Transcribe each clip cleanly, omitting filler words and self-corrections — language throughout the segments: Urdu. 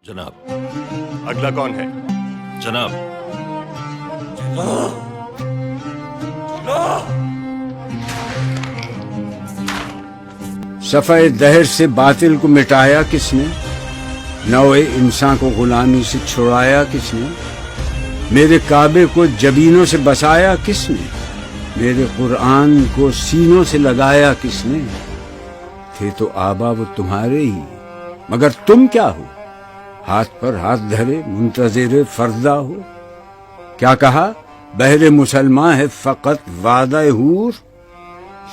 جناب اگلا کون ہے؟ جناب صفحہ دہر سے باطل کو مٹایا کس نے؟ نوع انسان کو غلامی سے چھڑایا کس نے؟ میرے کعبے کو جبینوں سے بسایا کس نے؟ میرے قرآن کو سینوں سے لگایا کس نے؟ تھے تو آبا وہ تمہارے ہی، مگر تم کیا ہو؟ ہاتھ پر ہاتھ دھرے منتظر فردا ہو۔ کیا کہا؟ بہر مسلمان ہے فقط وعدہ حور،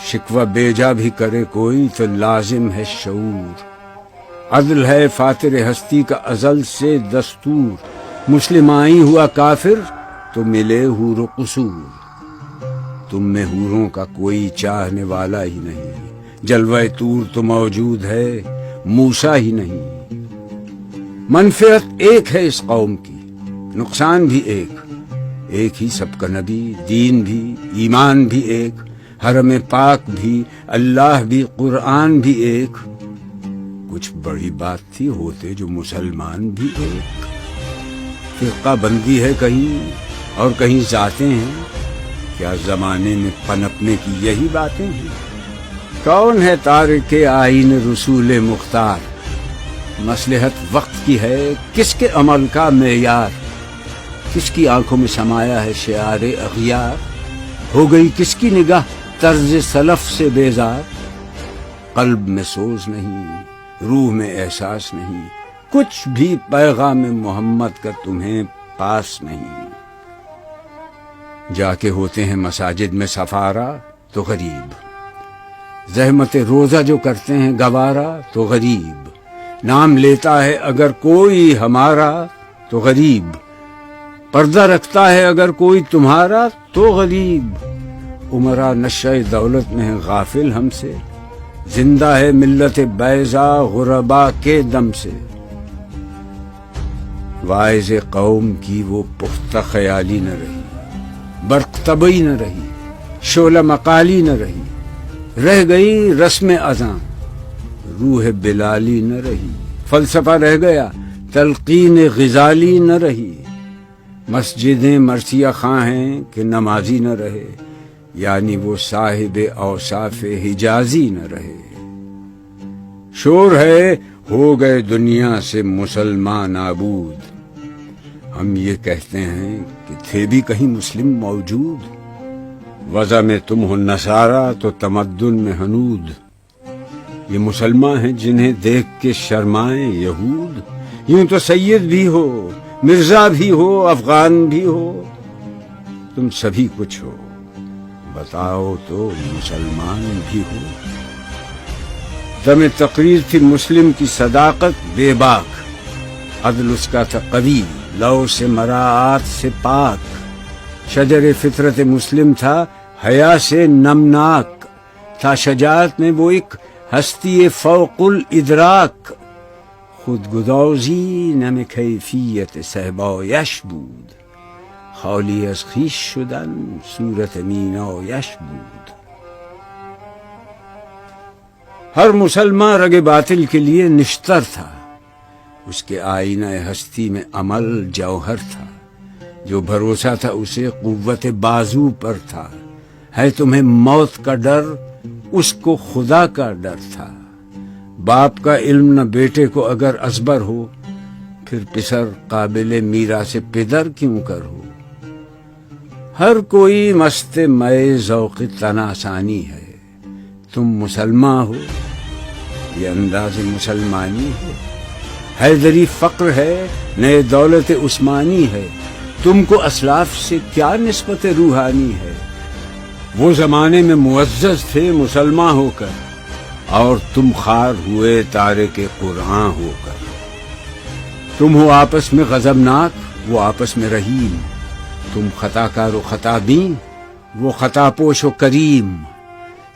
شکوہ بیجا بھی کرے کوئی تو لازم ہے شعور۔ عدل ہے فاتر ہستی کا ازل سے دستور، مسلم آئی ہوا کافر تو ملے حور و قصور۔ تم میں حوروں کا کوئی چاہنے والا ہی نہیں، جلوہ طور تو موجود ہے موسیٰ ہی نہیں۔ منفعت ایک ہے اس قوم کی، نقصان بھی ایک ہی سب کا نبی، دین بھی، ایمان بھی ایک، حرم پاک بھی، اللہ بھی، قرآن بھی ایک۔ کچھ بڑی بات تھی ہوتے جو مسلمان بھی ایک۔ فرقہ بندی ہے کہیں اور کہیں ذاتیں ہیں، کیا زمانے میں پنپنے کی یہی باتیں ہیں؟ کون ہے تارک آئین رسول مختار؟ مصلحت وقت کی ہے کس کے عمل کا معیار؟ کس کی آنکھوں میں سمایا ہے شعار اغیار؟ ہو گئی کس کی نگاہ طرز سلف سے بیزار؟ قلب میں سوز نہیں، روح میں احساس نہیں، کچھ بھی پیغام محمد کا تمہیں پاس نہیں۔ جا کے ہوتے ہیں مساجد میں سفارا تو غریب، زحمت روزہ جو کرتے ہیں گوارا تو غریب، نام لیتا ہے اگر کوئی ہمارا تو غریب، پردہ رکھتا ہے اگر کوئی تمہارا تو غریب۔ عمرہ نشہ دولت میں ہے غافل ہم سے، زندہ ہے ملت بیضا غربا کے دم سے۔ واعظ قوم کی وہ پختہ خیالی نہ رہی، برق طبعی نہ رہی، شعلہ مقالی نہ رہی، رہ گئی رسم اذاں، روح بلالی نہ رہی، فلسفہ رہ گیا، تلقین غزالی نہ رہی۔ مسجدیں مرثیہ خواں ہیں کہ نمازی نہ رہے، یعنی وہ صاحب اوصاف حجازی نہ رہے۔ شور ہے ہو گئے دنیا سے مسلمان نابود، ہم یہ کہتے ہیں کہ تھے بھی کہیں مسلم موجود۔ وضع میں تم ہو نصارہ تو تمدن میں ہنود، یہ مسلمان ہیں جنہیں دیکھ کے شرمائیں یہود۔ یوں تو سید بھی ہو، مرزا بھی ہو، افغان بھی ہو، تم سبھی کچھ ہو، بتاؤ تو مسلمان بھی ہو۔ دم تقریر تھی مسلم کی صداقت بے باک، عدل اس کا تھا قوی، لو سے مراعات سے پاک، شجر فطرت مسلم تھا حیا سے نمناک، تھا شجاعت میں وہ ایک ہستی فوق الادراک، خود گدازی نم کیفیت صحبایش بود، خالی از خویش شدن صورت مینایش بود۔ ہر مسلمان رگ باطل کے لیے نشتر تھا، اس کے آئینہ ہستی میں عمل جوہر تھا، جو بھروسہ تھا اسے قوت بازو پر تھا۔ ہے تمہیں موت کا ڈر، اس کو خدا کا ڈر تھا۔ باپ کا علم نہ بیٹے کو اگر ازبر ہو، پھر پسر قابل میراث پدر کیوں کر ہو۔ ہر کوئی مست مئے ذوق تناسانی ہے، تم مسلمان ہو، یہ انداز مسلمانی ہے۔ حیدری فقر ہے، نئے دولت عثمانی ہے، تم کو اسلاف سے کیا نسبت روحانی ہے۔ وہ زمانے میں معزز تھے مسلمان ہو کر، اور تم خوار ہوئے تارک قرآن ہو کر۔ تم ہو آپس میں غضبناک، وہ آپس میں رحیم، تم خطا کار و خطا بین، وہ خطا پوش و کریم۔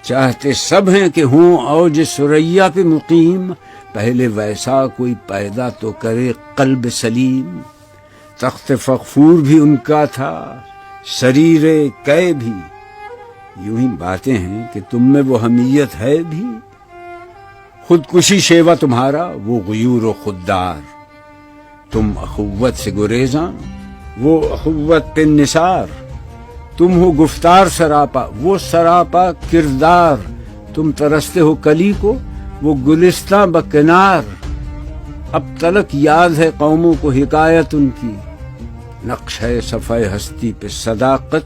چاہتے سب ہیں کہ ہوں اوج ثریا پہ مقیم، پہلے ویسا کوئی پیدا تو کرے قلب سلیم۔ تخت فغفور بھی ان کا تھا، سریر کئے بھی، یوں ہی باتیں ہیں کہ تم میں وہ حمیت ہے بھی۔ خودکشی شیوا تمہارا، وہ غیور و خوددار، تم اخوت سے گریزاں، وہ اخوت پہ نثار، تم ہو گفتار سراپا، وہ سراپا کردار، تم ترستے ہو کلی کو، وہ گلستہ بکنار، اب تلک یاد ہے قوموں کو حکایت ان کی، نقش ہے صفحہ ہستی پہ صداقت،